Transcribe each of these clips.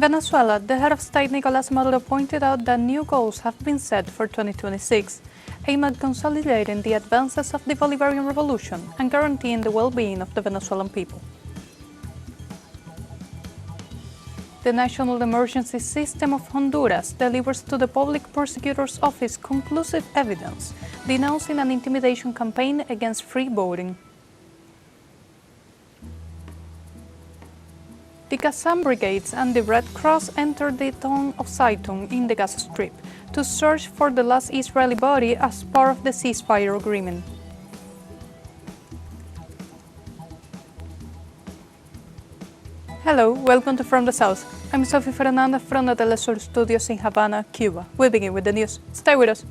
In Venezuela, the head of state Nicolás Maduro pointed out that new goals have been set for 2026, aimed at consolidating the advances of the Bolivarian revolution and guaranteeing the well-being of the Venezuelan people. The National Emergency System of Honduras delivers to the Public Prosecutor's Office conclusive evidence denouncing an intimidation campaign against free voting. The Gazan brigades and the Red Cross entered the town of Zaytun in the Gaza Strip to search for the last Israeli body as part of the ceasefire agreement. Hello, welcome to From the South. I'm Sophie Fernandez from the teleSUR studios in Havana, Cuba. We begin with the news. Stay with us.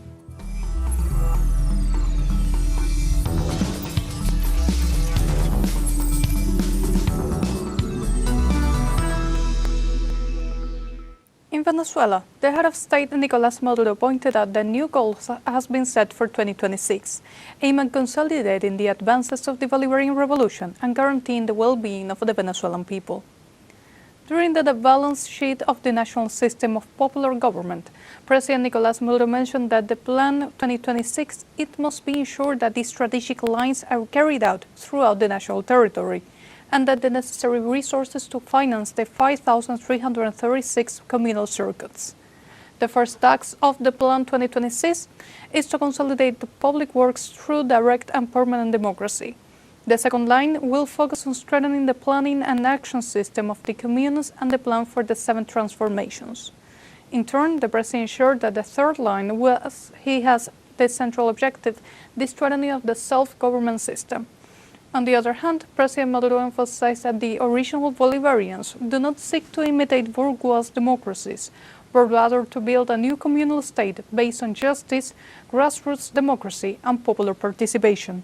In Venezuela, the head of state Nicolás Maduro pointed out that new goals has been set for 2026, aimed at consolidating the advances of the Bolivarian revolution and guaranteeing the well-being of the Venezuelan people. During the balance sheet of the national system of popular government, President Nicolás Maduro mentioned that the plan 2026 it must be ensured that these strategic lines are carried out throughout the national territory, and that the necessary resources to finance the 5,336 communal circuits. The first task of the Plan 2026 is to consolidate the public works through direct and permanent democracy. The second line will focus on strengthening the planning and action system of the communes and the plan for the 7 transformations. In turn, the President ensured that the third line he has the central objective, the strengthening of the self-government system. On the other hand, President Maduro emphasized that the original Bolivarians do not seek to imitate bourgeois democracies, but rather to build a new communal state based on justice, grassroots democracy, and popular participation.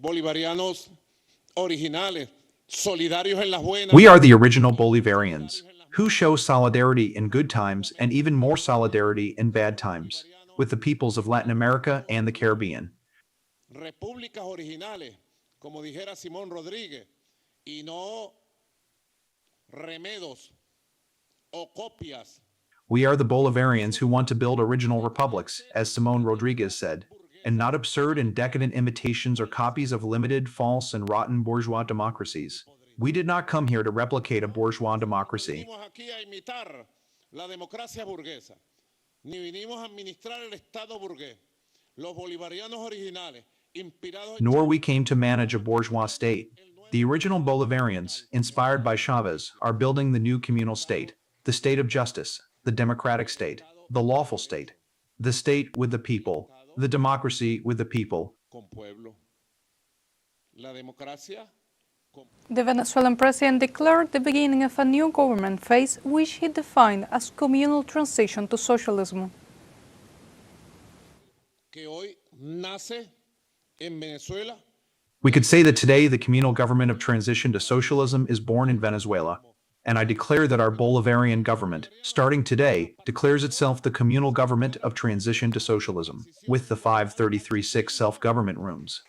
We are the original Bolivarians, who show solidarity in good times and even more solidarity in bad times, with the peoples of Latin America and the Caribbean. Repúblicas originales, como dijera Simón Rodríguez, y no remedos o copias. We are the Bolivarians who want to build original republics, as Simón Rodríguez said, and not absurd and decadent imitations or copies of limited, false, and rotten bourgeois democracies. We did not come here to replicate a bourgeois democracy. Nor we came to manage a bourgeois state. The original Bolivarians, inspired by Chavez, are building the new communal state, the state of justice, the democratic state, the lawful state, the state with the people, the democracy with the people. The Venezuelan president declared the beginning of a new government phase, which he defined as communal transition to socialism. We could say that today the communal government of transition to socialism is born in Venezuela, and I declare that our Bolivarian government, starting today, declares itself the communal government of transition to socialism, with the 533-6 self-government rooms.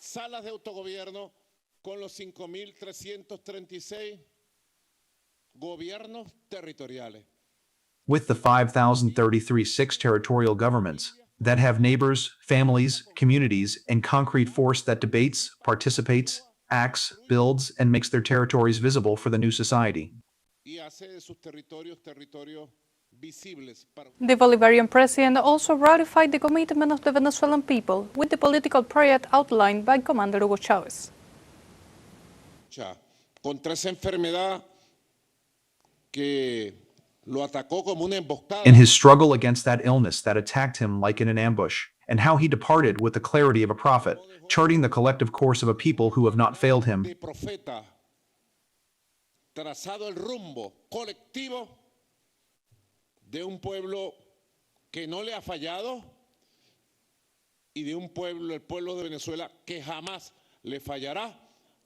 Salas de autogobierno con los 5,336 gobiernos territoriales. With the 5,033-6 territorial governments that have neighbors, families, communities, and concrete force that debates, participates, acts, builds, and makes their territories visible for the new society. The Bolivarian president also ratified the commitment of the Venezuelan people with the political project outlined by Commander Hugo Chavez. In his struggle against that illness that attacked him like in an ambush, and how he departed with the clarity of a prophet, charting the collective course of a people who have not failed him. De un pueblo que no le ha fallado y de un pueblo, el pueblo de Venezuela, que jamás le fallará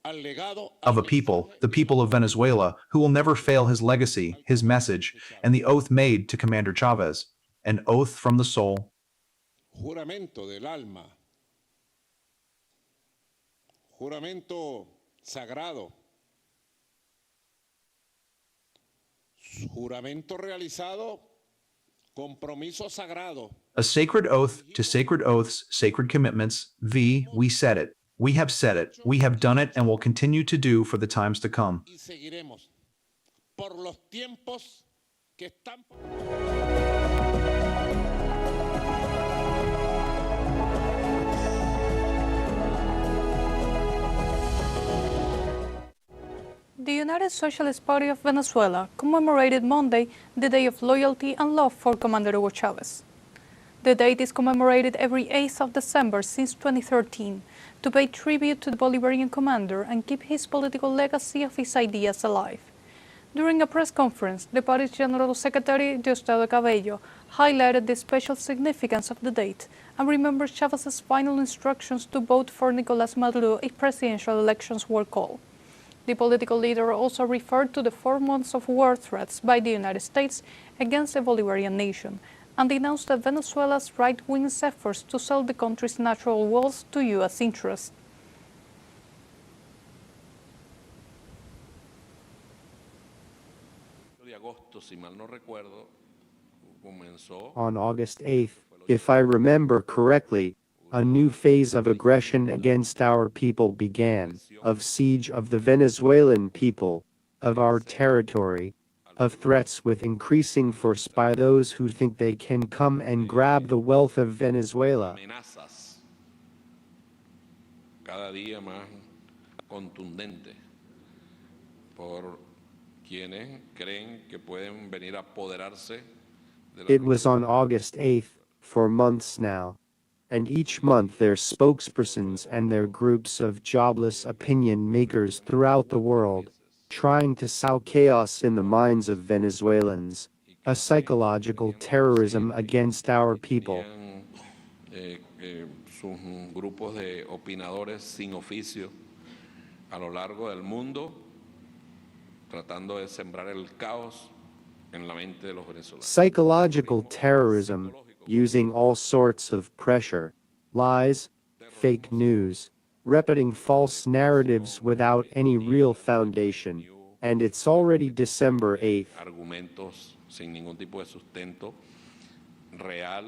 al legado of a people, the people of Venezuela, who will never fail his legacy, his message, and the oath made to Commander Chavez, an oath from the soul. Juramento del alma Juramento sagrado. Juramento realizado. Compromiso sagrado. A sacred oath to sacred oaths, sacred commitments. V, we said it. We have said it. We have done it and will continue to do for the times to come. Y seguiremos por los tiempos que están. The United Socialist Party of Venezuela commemorated Monday the Day of Loyalty and Love for Commander Hugo Chavez. The date is commemorated every 8th of December since 2013 to pay tribute to the Bolivarian commander and keep his political legacy of his ideas alive. During a press conference, the party's General Secretary, Diosdado Cabello, highlighted the special significance of the date and remembered Chavez's final instructions to vote for Nicolás Maduro if presidential elections were called. The political leader also referred to the 4 months of war threats by the United States against the Bolivarian nation and denounced that Venezuela's right-wing efforts to sell the country's natural wealth to U.S. interests. On August 8th, if I remember correctly, a new phase of aggression against our people began, of siege of the Venezuelan people, of our territory, of threats with increasing force by those who think they can come and grab the wealth of Venezuela. Cada día más contundente por quienes creen que pueden venir a apoderarse de la. It was on August 8th, for months now. And each month their spokespersons and their groups of jobless opinion makers throughout the world, trying to sow chaos in the minds of Venezuelans, a psychological terrorism against our people. Sus grupos de opinadores sin oficio a lo largo del mundo, tratando de sembrar el caos en la mente de los venezolanos. Psychological terrorism, using all sorts of pressure, lies, fake news, repeating false narratives without any real foundation, and it's already December 8th. Argumentos sin ningún tipo de sustento real.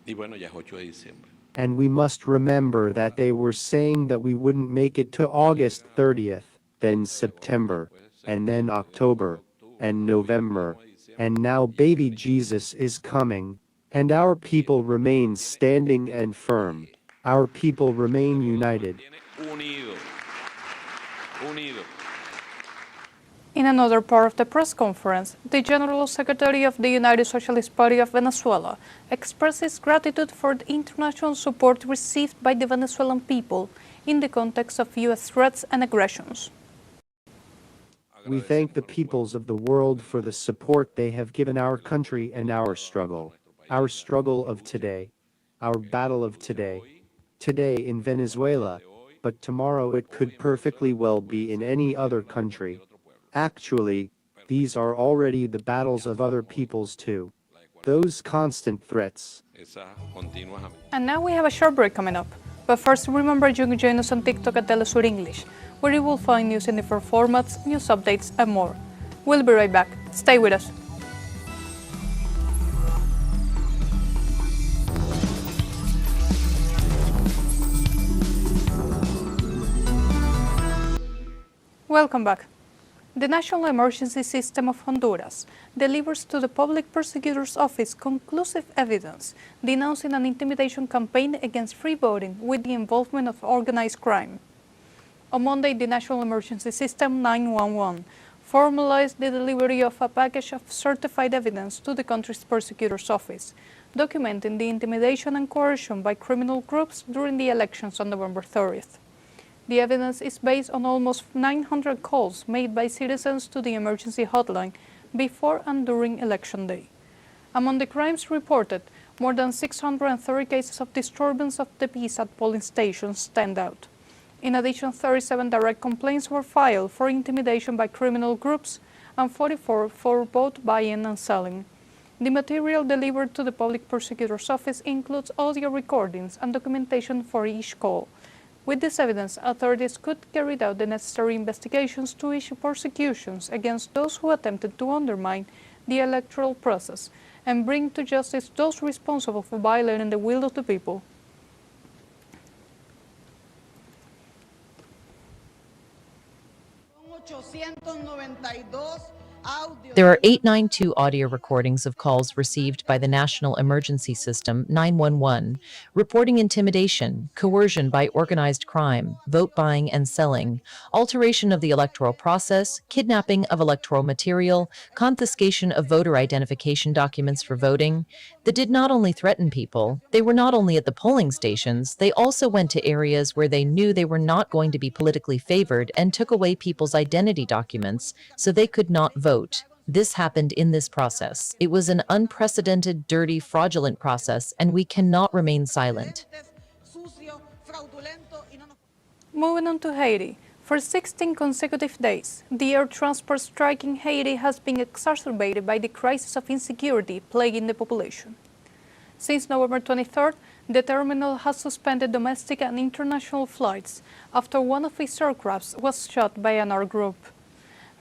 Y bueno, ya es 8 de diciembre. And we must remember that they were saying that we wouldn't make it to August 30th, then September, and then October, and November, and now baby Jesus is coming, and our people remain standing and firm. Our people remain united. Unido. In another part of the press conference, the General Secretary of the United Socialist Party of Venezuela expressed his gratitude for the international support received by the Venezuelan people in the context of U.S. threats and aggressions. We thank the peoples of the world for the support they have given our country and our struggle of today, our battle of today in Venezuela, but tomorrow it could perfectly well be in any other country. Actually, these are already the battles of other peoples too. Those constant threats. And now we have a short break coming up. But first, remember you can join us on TikTok at teleSUR English, where you will find news in different formats, news updates, and more. We'll be right back. Stay with us. Welcome back. The National Emergency System of Honduras delivers to the Public Prosecutor's Office conclusive evidence denouncing an intimidation campaign against free voting with the involvement of organized crime. On Monday, the National Emergency System 911 formalized the delivery of a package of certified evidence to the country's prosecutor's office, documenting the intimidation and coercion by criminal groups during the elections on November 30th. The evidence is based on almost 900 calls made by citizens to the emergency hotline before and during Election Day. Among the crimes reported, more than 630 cases of disturbance of the peace at polling stations stand out. In addition, 37 direct complaints were filed for intimidation by criminal groups and 44 for vote buying and selling. The material delivered to the Public Prosecutor's Office includes audio recordings and documentation for each call, With this evidence, authorities could carry out the necessary investigations to issue prosecutions against those who attempted to undermine the electoral process and bring to justice those responsible for violating the will of the people. There are 892 audio recordings of calls received by the National Emergency System 911, reporting intimidation, coercion by organized crime, vote buying and selling, alteration of the electoral process, kidnapping of electoral material, confiscation of voter identification documents for voting. They did not only threaten people, they were not only at the polling stations, they also went to areas where they knew they were not going to be politically favored and took away people's identity documents so they could not vote. This happened in this process. It was an unprecedented, dirty, fraudulent process, and we cannot remain silent. Moving on to Haiti. For 16 consecutive days, the air transport strike in Haiti has been exacerbated by the crisis of insecurity plaguing the population. Since November 23rd, the terminal has suspended domestic and international flights after one of its aircrafts was shot by an armed group.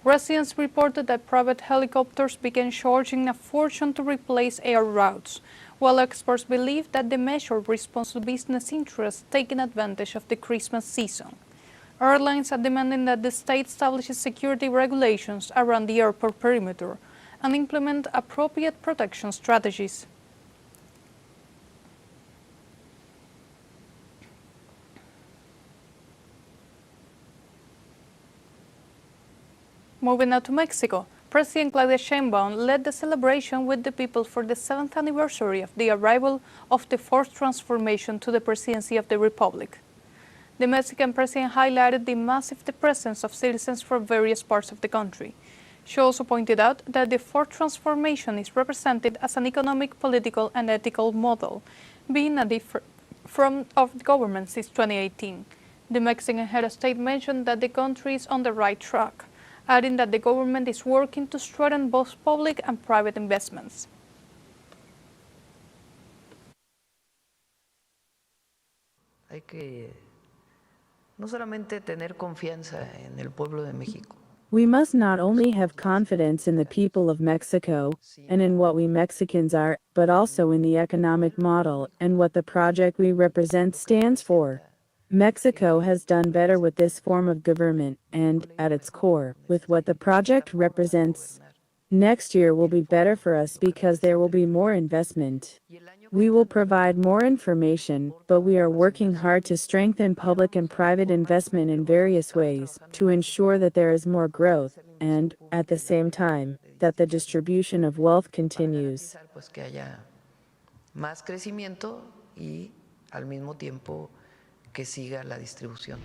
Residents reported that private helicopters began charging a fortune to replace air routes, while experts believe that the measure responds to business interests taking advantage of the Christmas season. Airlines are demanding that the state establishes security regulations around the airport perimeter and implement appropriate protection strategies. Moving now to Mexico, President Claudia Sheinbaum led the celebration with the people for the 7th anniversary of the arrival of the fourth transformation to the presidency of the Republic. The Mexican president highlighted the massive presence of citizens from various parts of the country. She also pointed out that the fourth transformation is represented as an economic, political, and ethical model, being a different from of the government since 2018. The Mexican head of state mentioned that the country is on the right track, adding that the government is working to strengthen both public and private investments. Hay que no solamente tener confianza en el pueblo de México. We must not only have confidence in the people of Mexico and in what we Mexicans are, but also in the economic model and what the project we represent stands for. Mexico has done better with this form of government and, at its core, with what the project represents. Next year will be better for us because there will be more investment. We will provide more information, but we are working hard to strengthen public and private investment in various ways to ensure that there is more growth and, at the same time, that the distribution of wealth continues. Que haya más crecimiento y al mismo tiempo que siga la distribución.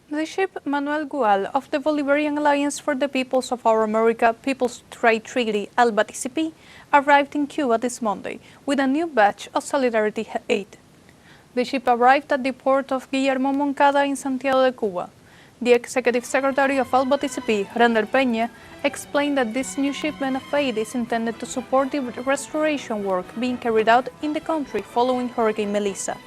The ship Manuel Gual of the Bolivarian Alliance for the Peoples of Our America People's Trade Treaty, ALBA-TCP, arrived in Cuba this Monday with a new batch of solidarity aid. The ship arrived at the port of Guillermo Moncada in Santiago de Cuba. The Executive Secretary of ALBA-TCP, Render Peña, explained that this new shipment of aid is intended to support the restoration work being carried out in the country following Hurricane Melissa.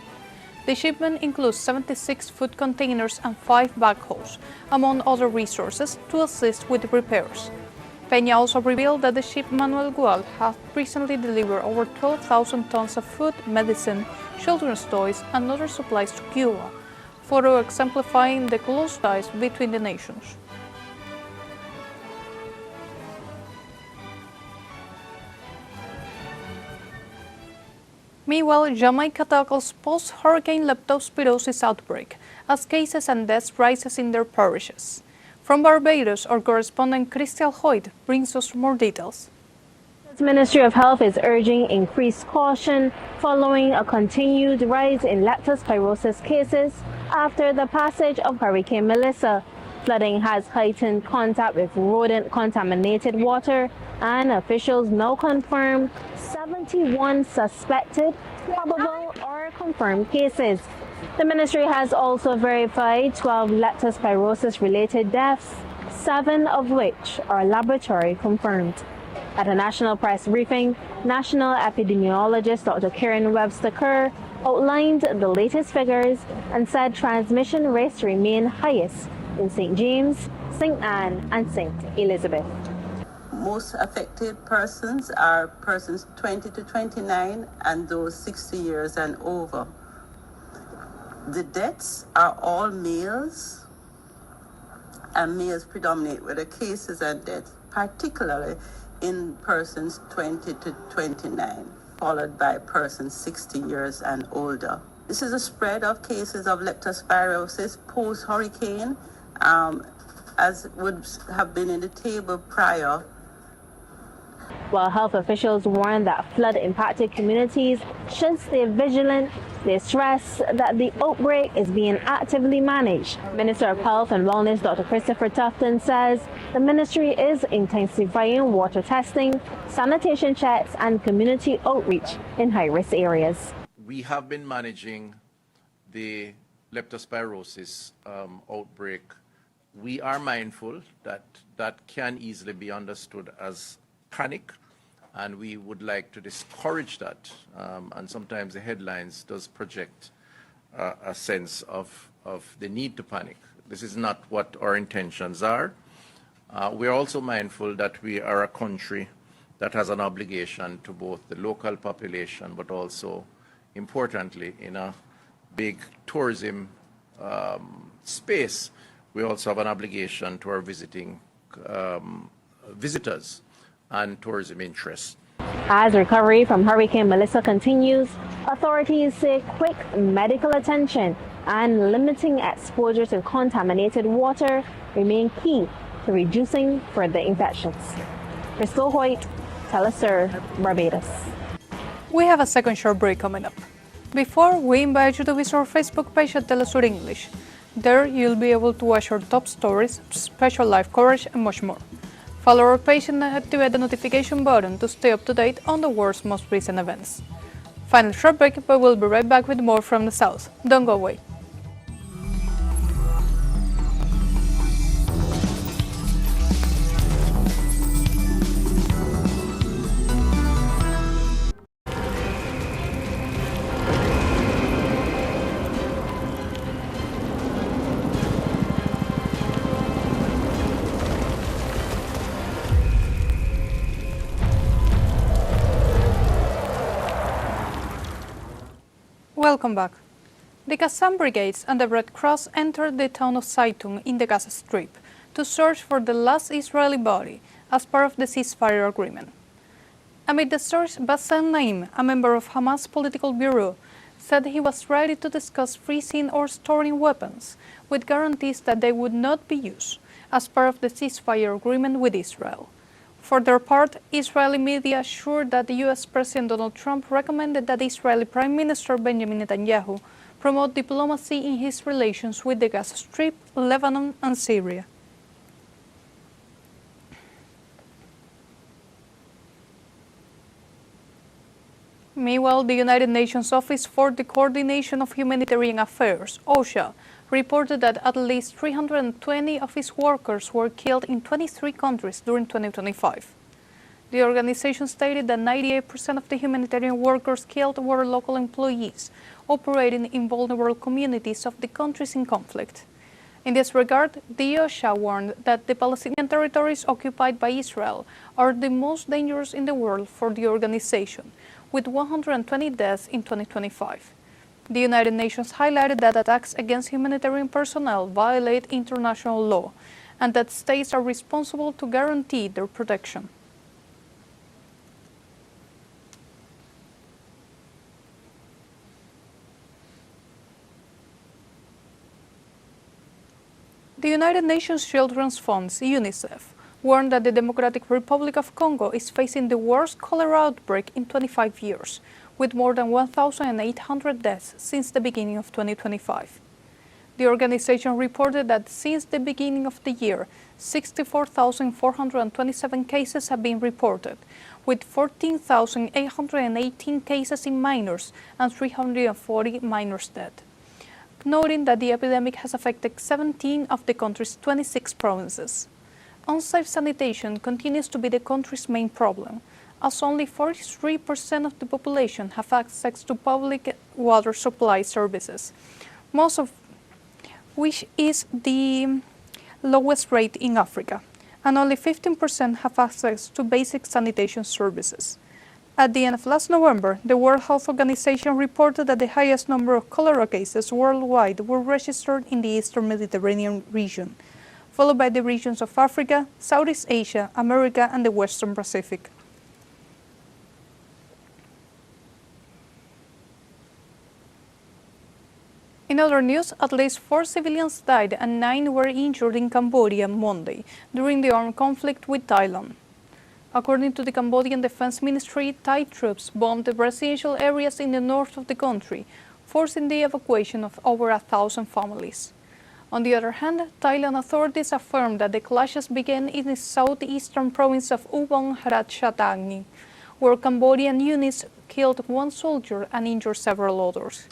The shipment includes 76 food containers and 5 backhoes, among other resources, to assist with repairs. Peña also revealed that the ship Manuel Gual has recently delivered over 12,000 tons of food, medicine, children's toys, and other supplies to Cuba, further exemplifying the close ties between the nations. Meanwhile, Jamaica tackles post-hurricane leptospirosis outbreak as cases and deaths rises in their parishes. From Barbados, our correspondent Crystal Hoyt brings us more details. The Ministry of Health is urging increased caution following a continued rise in leptospirosis cases after the passage of Hurricane Melissa. Flooding has heightened contact with rodent-contaminated water, and officials now confirm 71 suspected, probable, or confirmed cases. The ministry has also verified 12 leptospirosis-related deaths, 7 of which are laboratory confirmed. At a national press briefing, National Epidemiologist Dr. Karen Webster-Kerr outlined the latest figures and said transmission rates remain highest in St. James, St. Anne, and St. Elizabeth. Most affected persons are persons 20 to 29 and those 60 years and over. The deaths are all males, and males predominate with the cases and deaths, particularly in persons 20 to 29, followed by persons 60 years and older. This is a spread of cases of leptospirosis post-hurricane, as would have been in the table prior. While health officials warn that flood-impacted communities should stay vigilant, they stress that the outbreak is being actively managed. Minister of Health and Wellness Dr. Christopher Tufton says the ministry is intensifying water testing, sanitation checks, and community outreach in high-risk areas. We have been managing the leptospirosis outbreak. We are mindful that that can easily be understood as panic, and we would like to discourage that. And sometimes the headlines does project a sense of the need to panic. This is not what our intentions are. We are also mindful that we are a country that has an obligation to both the local population, but also, importantly, in a big tourism space, we also have an obligation to our visiting visitors and tourism interests. As recovery from Hurricane Melissa continues, authorities say quick medical attention and limiting exposure to contaminated water remain key to reducing further infections. Crystal Hoyt, teleSUR, Barbados. We have a second short break coming up. Before, we invite you to visit our Facebook page at teleSUR English. There, you'll be able to watch our top stories, special live coverage, and much more. Follow our page and activate the notification button to stay up to date on the world's most recent events. Final short break, but we'll be right back with more from the South. Don't go away. Welcome back. The Gazan brigades and the Red Cross entered the town of Zaytun in the Gaza Strip to search for the last Israeli body as part of the ceasefire agreement. Amid the search, Bassem Naim, a member of Hamas political bureau, said he was ready to discuss freezing or storing weapons with guarantees that they would not be used as part of the ceasefire agreement with Israel. For their part, Israeli media assured that the U.S. President Donald Trump recommended that Israeli Prime Minister Benjamin Netanyahu promote diplomacy in his relations with the Gaza Strip, Lebanon, and Syria. Meanwhile, the United Nations Office for the Coordination of Humanitarian Affairs, OCHA, reported that at least 320 of its workers were killed in 23 countries during 2025. The organization stated that 98% of the humanitarian workers killed were local employees operating in vulnerable communities of the countries in conflict. In this regard, the OCHA warned that the Palestinian territories occupied by Israel are the most dangerous in the world for the organization, with 120 deaths in 2025. The United Nations highlighted that attacks against humanitarian personnel violate international law and that states are responsible to guarantee their protection. The United Nations Children's Fund, UNICEF, warned that the Democratic Republic of Congo is facing the worst cholera outbreak in 25 years, with more than 1,800 deaths since the beginning of 2025. The organization reported that since the beginning of the year, 64,427 cases have been reported, with 14,818 cases in minors and 340 minors dead, noting that the epidemic has affected 17 of the country's 26 provinces. Unsafe sanitation continues to be the country's main problem, as only 43% of the population have access to public water supply services, most of which is the lowest rate in Africa, and only 15% have access to basic sanitation services. At the end of last November, the World Health Organization reported that the highest number of cholera cases worldwide were registered in the Eastern Mediterranean region, followed by the regions of Africa, Southeast Asia, America, and the Western Pacific. In other news, at least 4 civilians died and 9 were injured in Cambodia Monday during the armed conflict with Thailand. According to the Cambodian Defense Ministry, Thai troops bombed the residential areas in the north of the country, forcing the evacuation of over 1,000 families. On the other hand, Thailand authorities affirmed that the clashes began in the southeastern province of Ubon Ratchathani, where Cambodian units killed 1 soldier and injured several others.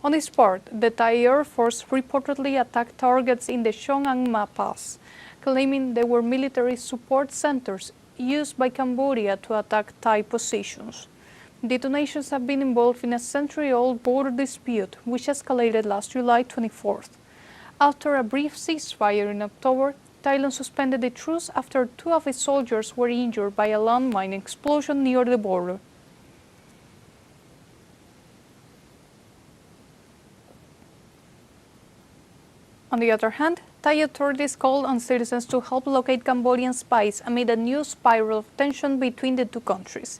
On its part, the Thai Air Force reportedly attacked targets in the Chongangma Pass, claiming they were military support centers used by Cambodia to attack Thai positions. Detonations have been involved in a century-old border dispute, which escalated last July 24th. After a brief ceasefire in October, Thailand suspended the truce after 2 of its soldiers were injured by a landmine explosion near the border. On the other hand, Thai authorities called on citizens to help locate Cambodian spies amid a new spiral of tension between the two countries.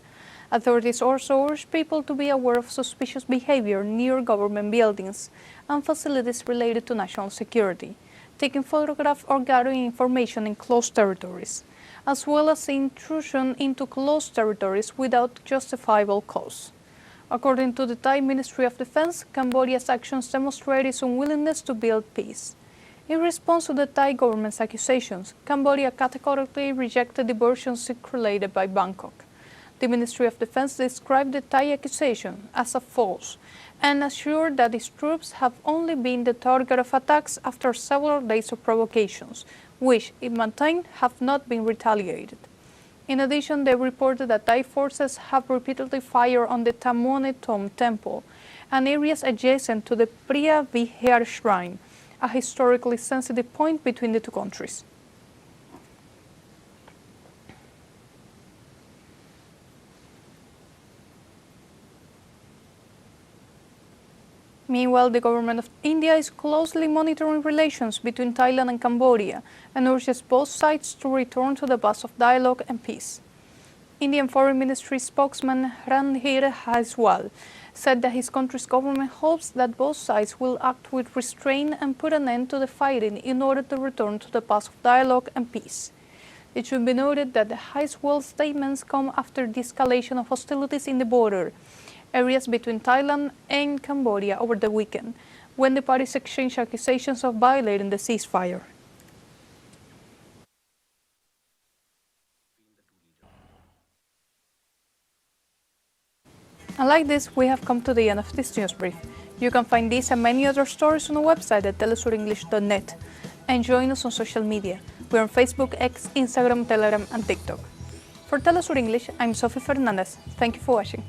Authorities also urged people to be aware of suspicious behavior near government buildings and facilities related to national security, taking photographs or gathering information in closed territories, as well as intrusion into closed territories without justifiable cause. According to the Thai Ministry of Defense, Cambodia's actions demonstrate its unwillingness to build peace. In response to the Thai government's accusations, Cambodia categorically rejected the versions circulated by Bangkok. The Ministry of Defense described the Thai accusation as a false and assured that its troops have only been the target of attacks after several days of provocations, which, it maintained, have not been retaliated. In addition, they reported that Thai forces have repeatedly fired on the Tamone Tom Temple and areas adjacent to the Priya Vihar Shrine, a historically sensitive point between the two countries. Meanwhile, the government of India is closely monitoring relations between Thailand and Cambodia and urges both sides to return to the path of dialogue and peace. Indian Foreign Ministry spokesman Ranhir Jaiswal said that his country's government hopes that both sides will act with restraint and put an end to the fighting in order to return to the path of dialogue and peace. It should be noted that the Jaiswal's statements come after the escalation of hostilities in the border areas between Thailand and Cambodia over the weekend, when the parties exchanged accusations of violating the ceasefire. And like this, we have come to the end of this news brief. You can find these and many other stories on our website at telesurenglish.net. And join us on social media. We're on Facebook, X, Instagram, Telegram, and TikTok. For Telesur English, I'm Sophie Fernandez. Thank you for watching.